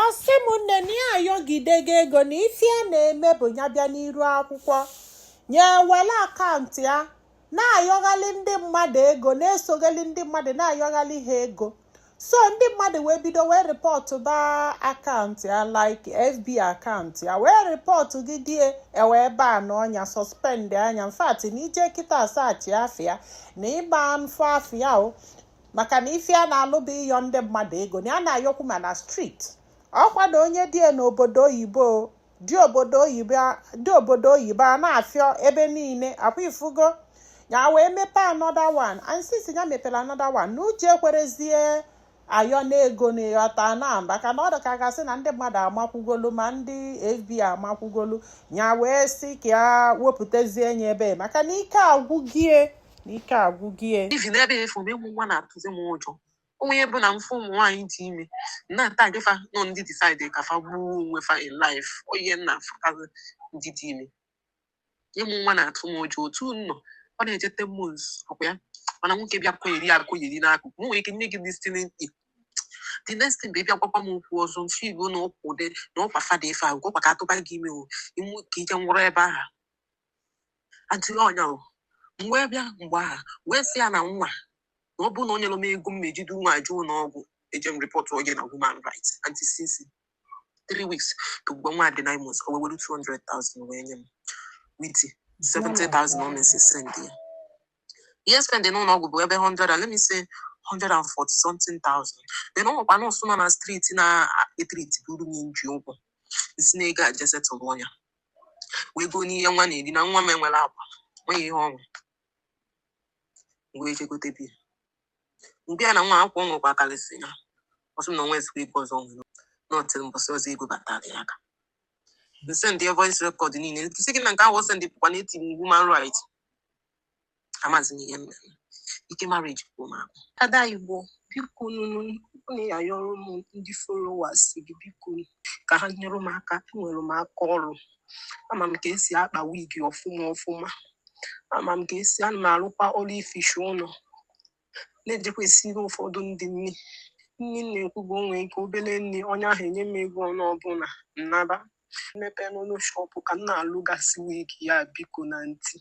Asị m nne na ya ayọgide gị ego na ife a na-eme bụ ya bịa n'iru akwụkwọ nye were akaụntụ ya na-ayọghali ndị mmadụ ego na-esoghali ndị mmadụ na-ayọghali ha ego. So ndị mmadụ wee bido wee rịpọtụ ba akaụntụ ya like FB akaụntụ ya wee rịpọtụ gị die ewee baa n'ọnya sọspend anya mfat na ije kịta asachi afịa na ịgba mfọ afịa o maka na ife a na-alụba ịyọ ndị mmadụ ego na a na-ayọkwu ma na street. Ọkwado onye die n'obodo oyibo dị obodo oyibo a na-afịọ ebe niile akwa ifugo ya wee mepe another one and since ya mepere another one n'uche ekwerezie ayọ n'ego na ịghọta na maka na ọ dị ka gasị na ndị mmadụ amakwugolu ma ndị FBI amakwugolu ya wee sị ka ya wepụtazie nye ebe maka na ike agwụgie ivi n'ebe efu mgbe ụmụ nwa na-atụzi m ụjọ onye bụ na mfe ụmụ nwaanyị dị ime na-ata gịfa nọ ndị decide ka fa gbuo onwe fa in life onye nna fụtazi ndị dị ime ịmụ nwa na-atụ m ụjọ otu nọ ọ na-eje 10 months ọkwa ya mana nwoke bịa akụyeri n'akụkụ m nwere ike nye gị listening the next thing bịa gwakwa m okwu ọzọ mfe igbo na ọkwụde na ọkwa fada ife ahụ gwakwa ka atụba gị ime imu ka ije nwụrụ ebe ahụ adịghị ọnya mgbe bịa mgbe ahụ wee sị ya na nwa na ọ bụ na o nyere m ego m ejide nwa ajụ n'ọgwụ eje m report oge na human rights anti-CC 3 weeks to mgbe nwa dị 9 months o wewere 200,000 wee nye m witi 70,000 o mesi send ya ihe spend n'ụlọ ọgwụ bụ ebe 100 and let me say 140 something thousand. Then ọ nwekwa nọọsụ nọ na street na-etriti buru m nji ụkwụ isi na ego aje setụlụ ọnya wee go n'ihe nwa na-eri na nwa m enwere akwa nweghị ihe ọnwụ wee jegote bi mgbe ya na nwa akwụkwọ nwekwa karịsị ya ọsọ na onwe ezigbo ego ọzọ nwere n'ọtịrị mbọsị ọzọ ego batara ya aka nsị ndị voice record niile nkịsị gị na nke ahụ ọsọ ndị bụkwa na-etinye human rights amazi ihe mmemme ike marriage bụ ma Ada Igbo biko nunu na-ayọrọ m ndị followers gị biko ka ha nyere m aka enwere m aka ọrụ ama m ka esi akpa wig ọfụma ama m ka esi ana m arụkwa ọrụ ifishi ụlọ na-ejekwesịrị ụfọdụ ndị nni na-ekwu bụ onwe ike obere nri onye ahụ enye m ego ọnụ ọbụla nnaba mmepe n'ụlọ shọpụ ka m na-alụgasị wig ya biko na ntị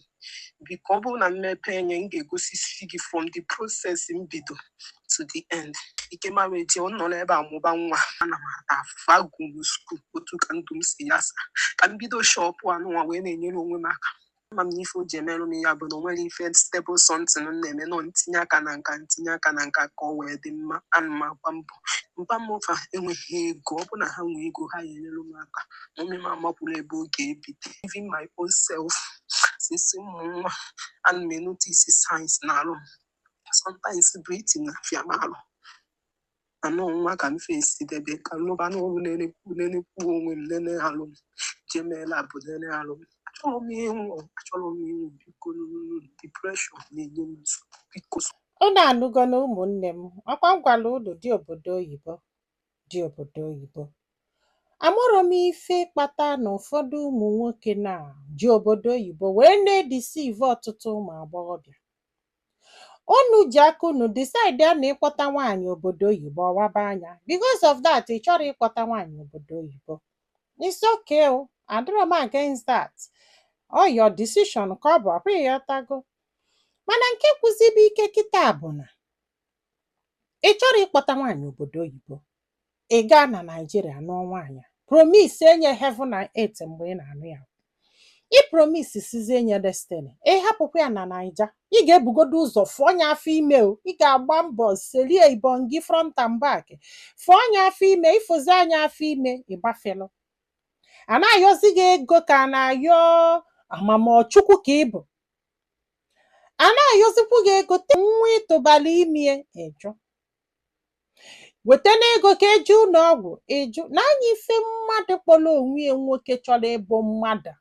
biko ọ bụrụ na mmepe enye m ga-egosisi gị from the process mbido to the end ike marriage ọ nọ n'ebe amụba nwa ana m ata afụfụ agụrụ skuul otu ka ndụ m si yasa ka m bido shọpụ anụnwa wee na-enyere onwe m aka ama m na ife o ji emerụ m ya bụ na o nwere ife stable something m na-eme nọ ntinye aka na nka ka ọ wee dị mma ana m agba mbọ mba m ụfa enweghị ego ọ bụ na ha nwee ego ha ga-enyere m aka ome m amakwụrụ ebe ọ ga-ebido even my own self sisi ụmụ nwa ana m enotisi sayensị na-alụ sometimes breathing na-afịa m alụ anụ nwa ka m fesi debe ka lụba n'ọrụ nenekwu onwe m nene alụ m jemela bụ nene alụ m achọrọ m ịnwụ biko depression na-enye m biko. Unu anụgo na ụmụnne m ọkwa ngwala ụlọ dị obodo oyibo amụrụ m ife kpata na ụfọdụ ụmụ nwoke na ji obodo oyibo wee na-edisive ọtụtụ ụmụ agbọghọbịa. Unu ji aka unu decide na ịkpọta nwaanyị obodo oyibo ọwaba anya because of that ị chọrọ ịkpọta nwaanyị obodo oyibo. It's okay o, adịrọ m against that. All your decision ka ọ bụ akwa ịghọtago. Mana nke kwụzibe ike kịta bụ na ị chọrọ ịkpọta nwaanyị obodo oyibo ị gaa na Naịjirịa nụọ nwaanyị promise enye heaven and earth mgbe ị na-anụ ya ị promise sizie enye destiny ị hapụkwa ya na Naija ị ga-ebugodo ụzọ fụọ onye afọ ime o ị ga-agba mbọ selie ibon gị front and back fụọ onye afọ ime ịfụzi anya afọ ime ịgbafelu a na-ayọzi gị ego ka a na-ayọ amamọchukwu ka ịbụ a na-ayọzikwu gị ego nwa ịtụbala imie ịjụ weta n'ego ka eji ụlọ ọgwụ ịjụ n'anya ife mmadụ kpọrọ onwe ya nwoke chọrọ ịbụ mmadụ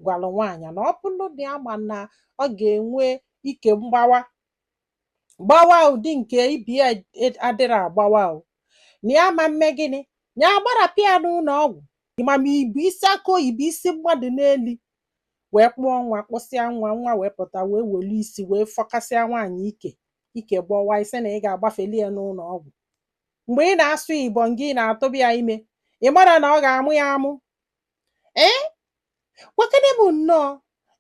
gwara nwaanyị na ọ bụrụ dị ama na ọ ga-enwe ike gbawa ụdị nke ibi adịrị agbawa o na ya ma mme gịnị ya agbarapịa ya n'ụlọ ọgwụ ịmama ibu isi aka oyibo isi mmadụ n'elu wee kpụọ nwa kpụsịa nwa wee pụta wee were isi wee fọkasịa nwaanyị ike gbọwa isi na ị ga-agbafeli ya n'ụlọ ọgwụ mgbe ị na-asụ ibon gị na-atụba ya ime ị mara na ọ ga-amụ ya amụ gwakene m nnọọ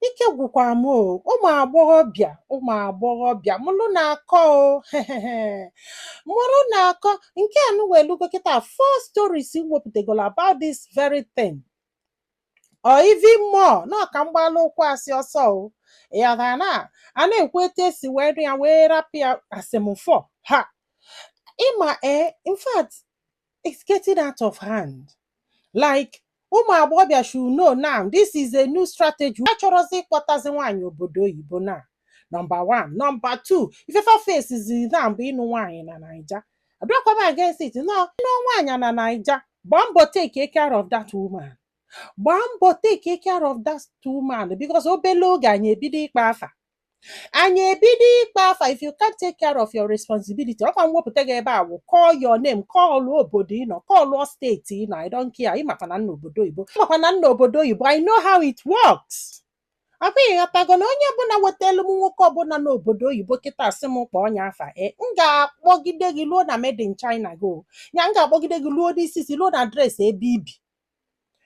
ike gwụkwa m o ụmụ agbọghọbịa mụrụ na-akọ o mụrụ na-akọ nke a nụwelugo kịta 4 stories wepụtagolo about this very thing or even more na ọka mgbalụ ụkwụ asị ọsọ o yada na a na-ekwu etu esi wee nụ ya wee rapụ ya asemfọ ha ịma in fact it's getting out of hand like ụmụ agbọghọbịa should know now this is a new strategy a chọrọzi ịkpọtazi nwaanyị obodo oyibo na number 1 number 2 ifefa face is na mgbe ịnụ nwaanyị na Naija abịakwaba against it no ịnụ nwaanyị na Naija gbaa mbọ take care of that woman gbaa mbọ take care of that woman because obele oge anyị ebido ịkpa afa if you can't take care of your responsibility ọkwa mwepụta gị ebe a wụ call your name call obodo ị nọ call steeti ị nọ I don't care ịmakwa na nna obodo oyibo I know how it works akwa ịghọtago na onye ọbụla wetelu m nwoke ọbụla n'obodo oyibo kịta asị m kpọọ onye afa m ga-akpọgide gị luo na made in China go ya m ga-akpọgide gị luo n'isi luo na adreesị ebe ibi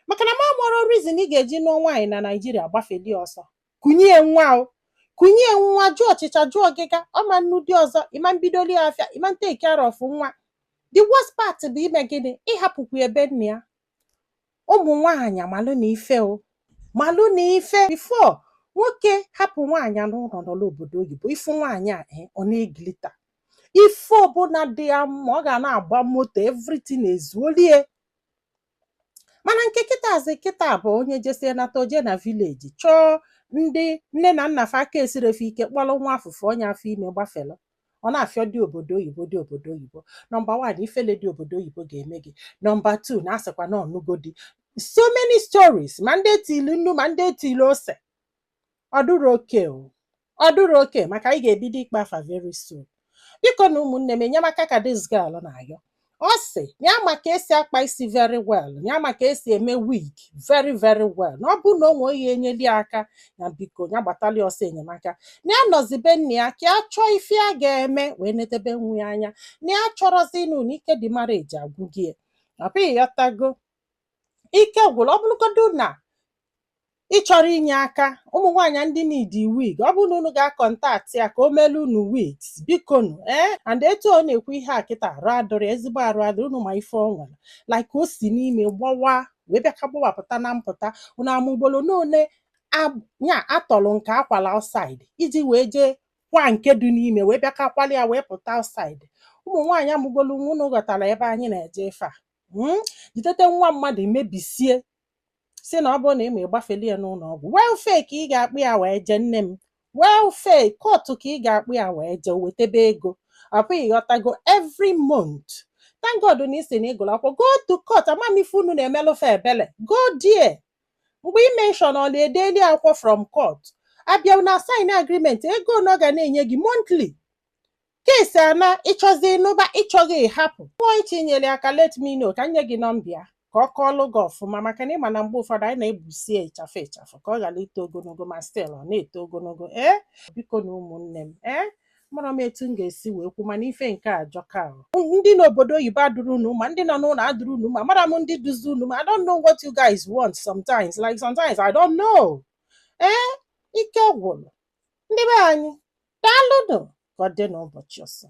maka na ma mụrụ reason ị ga-eji nụọ nwaanyị na Naịjirịa gbafeli ọsọ kunye nwa jụọ ọchịcha jụọ ọgịga ọma nnu dị ọzọ ịma mbidoli afịa ịma take care of nwa the worst part bụ ime gịnị ịhapụkwa ebe nna ya ụmụ nwaanyị malụ na ife before nwoke hapụ nwaanyị n'ụlọ n'obodo oyibo ifu nwaanyị a ọ na-egilita ife ọbụla dị ya mma ọ ga na-agba moto everything ezuolie mana nke kịta bụ onye jesie nata oje na vileji chọọ ndị nne na nna fa aka esirefe ike kpọrọ nwa afụfụ onye afọ ime gbafela ọ na-afịọ dị obodo oyibo nọmba 1 ifele dị obodo oyibo ga-eme gị nọmba 2 na-asịkwa na ọnụgodi so many stories ma ndị etili nnu ma ndị etili ose ọ dụrụ oke maka anyị ga-ebido ịkpa afa very soon biko na ụmụnne m enyemaka ka this girl na-ayọ ọ sị ya ma ka esi akpa isi very well ya ma ka esi eme wig very very well na ọ bụ na onwe onye enyeli aka na biko ya gbatali ọsọ enyemaka na ya nọzibe nne ya ka a chọọ ife a ga-eme wee netebe nwa ya anya na ya chọrọzi ịnụ na ike dị mara eji agwụ gị apụghị ghọtago ike gwụrụ ọ bụrụgodo na ị chọrọ inye aka ụmụ nwaanyị ndị n'idi wig ọ bụrụ na unu ga-akọntaktị ya ka o melu unu wigs biko nu and etu ọ na-ekwu ihe a kịta arụ adọrọ ezigbo arụ adọrọ unu ma ife ọ nwere like o si n'ime gbawa wee bịaka gbawapụta na mpụta unu amụgbolo n'one nya atọlụ nke akwala outside iji wee jee kwa nke dị n'ime wee bịaka kwali ya wee pụta outside ụmụ nwaanyị amụgbolo unu ghọtara ebe anyị na-eje ife a jidete nwa mmadụ mebisie si na ọ bụrụ na ị ma ịgbafeli ya n'ụlọ ọgwụ welfare ka ị ga-akpụ ya wee jee nne m welfare kootu ka ị ga-akpụ ya wee jee wetebe ego apụghị ghọtago every month thank God na isi na ịgụrụ akwụkwọ go to court amamife unu na-emelụfe ebele go there mgbe ị mention ọla edeli akwụkwọ from court abịa na sign agreement ego na ọ ga na-enye gị monthly kesi ana ịchọzi ịnụba ịchọghị ịhapụ pụọ itinyere aka let me know ka nye gị nọmba ka ọ kọọlụ gị ọfụma maka na ịma na mgbe ụfọdụ anyị na-ebusie ịchafụ ka ọ ghara ito ogologo ma stil ọ na-eto ogologo biko na ụmụnne m mara m etu m ga-esi wee kwu mana ife nke a jọka ndị n'obodo oyibo adụrụ unu ma ndị nọ n'ụlọ adụrụ unu ma mara m ndị duzi unu ma I don't know what you guys want sometimes I don't know ike gwụrụ ndị be anyị daalụnụ ka ọ dị n'ụbọchị ọzọ